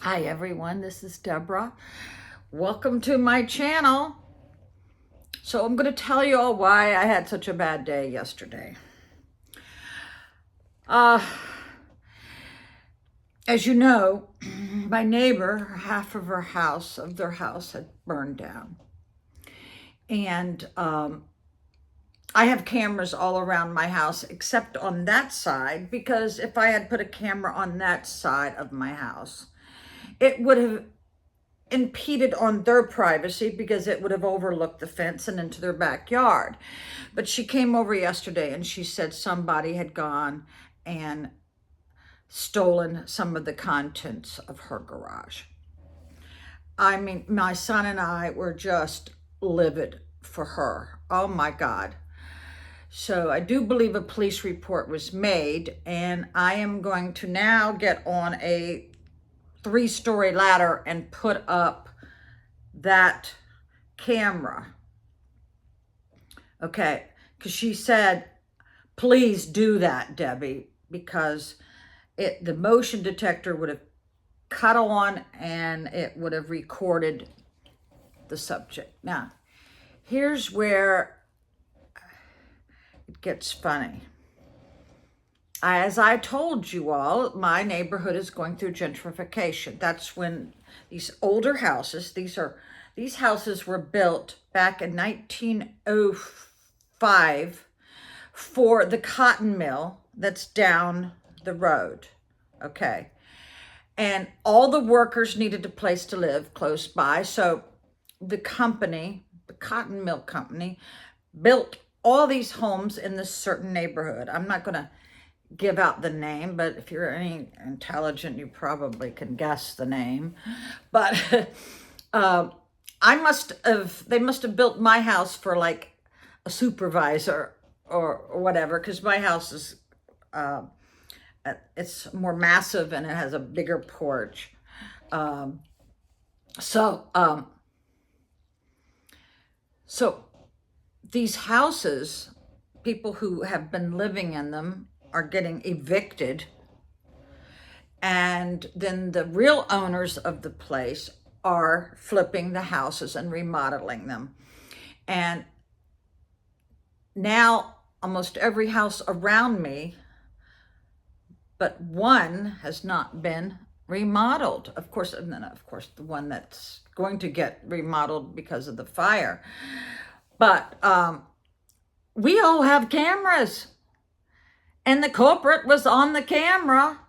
Hi everyone, this is Deborah. Welcome to my channel. So I'm going to tell you all why I had such a bad day yesterday. As you know, my neighbor, half of their house had burned down. And I have cameras all around my house except on that side, because if I had put a camera on that side of my house, it would have impeded on their privacy because it would have overlooked the fence and into their backyard. But she came over yesterday and she said somebody had gone and stolen some of the contents of her garage. I mean, my son and I were just livid for her. Oh my God. So I do believe a police report was made, and I am going to now get on a 3-story ladder and put up that camera. Okay, because she said, please do that, Debbie, because the motion detector would have cut on and it would have recorded the subject. Now, here's where it gets funny. As I told you all, my neighborhood is going through gentrification. That's when these older houses, these houses were built back in 1905 for the cotton mill that's down the road, okay? And all the workers needed a place to live close by, so the company, the cotton mill company, built all these homes in this certain neighborhood. I'm not going to give out the name, but if you're any intelligent, you probably can guess the name. But they must have built my house for like a supervisor or whatever, because my house is, it's more massive and it has a bigger porch. So these houses, people who have been living in them are getting evicted, and then the real owners of the place are flipping the houses and remodeling them. And now almost every house around me but one has not been remodeled. Of course, and then of course the one that's going to get remodeled because of the fire. But we all have cameras, and the culprit was on the camera.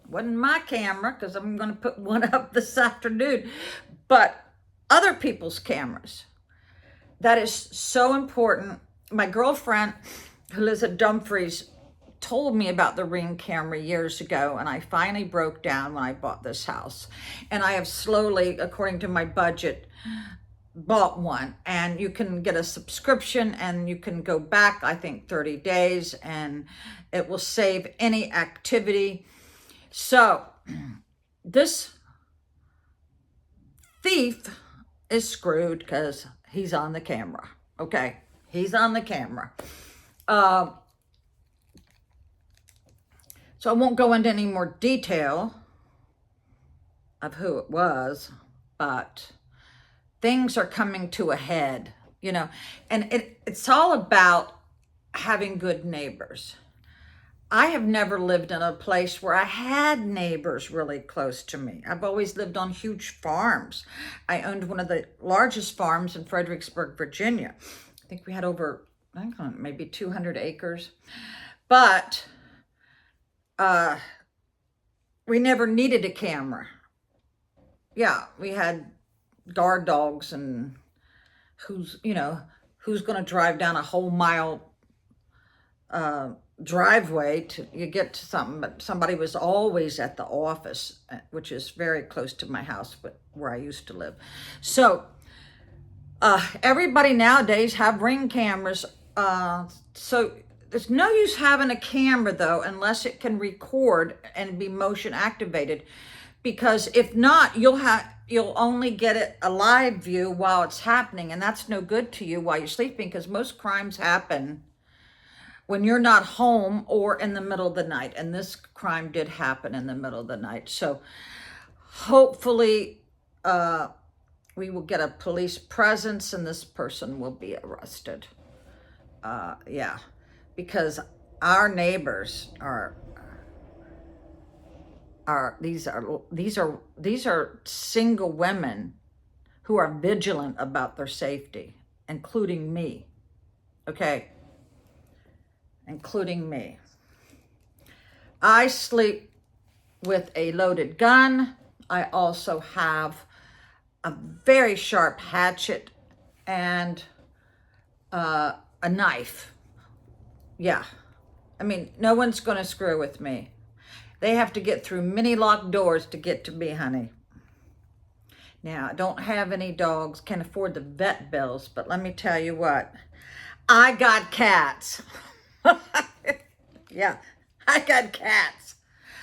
It wasn't my camera, because I'm going to put one up this afternoon, but other people's cameras. That is so important. My girlfriend, who lives at Dumfries, told me about the Ring camera years ago, and I finally broke down when I bought this house. And I have slowly, according to my budget, bought one, and you can get a subscription and you can go back, I think 30 days, and it will save any activity. So this thief is screwed because he's on the camera. Okay, he's on the camera. So I won't go into any more detail of who it was, but things are coming to a head, you know, and it's all about having good neighbors. I have never lived in a place where I had neighbors really close to me. I've always lived on huge farms. I owned one of the largest farms in Fredericksburg, Virginia. I think we had over, I don't know, maybe 200 acres. But we never needed a camera. Yeah, we had guard dogs, and who's going to drive down a whole mile driveway to you get to something. But somebody was always at the office, which is very close to my house, but where I used to live. So everybody nowadays have Ring cameras. So there's no use having a camera, though, unless it can record and be motion activated, because if not, you'll only get a live view while it's happening, and that's no good to you while you're sleeping, because most crimes happen when you're not home or in the middle of the night, and this crime did happen in the middle of the night. So hopefully, we will get a police presence and this person will be arrested. Yeah, because our neighbors are these are single women who are vigilant about their safety, including me. Okay, including me. I sleep with a loaded gun. I also have a very sharp hatchet and a knife. Yeah. I mean, no one's going to screw with me. They have to get through many locked doors to get to me, honey. Now, I don't have any dogs, can't afford the vet bills, but let me tell you what, I got cats. Yeah, I got cats.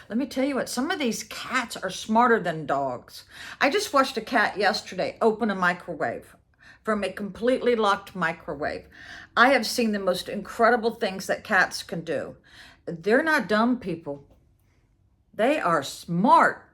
Let me tell you what, some of these cats are smarter than dogs. I just watched a cat yesterday open a microwave from a completely locked microwave. I have seen the most incredible things that cats can do. They're not dumb people. They are smart.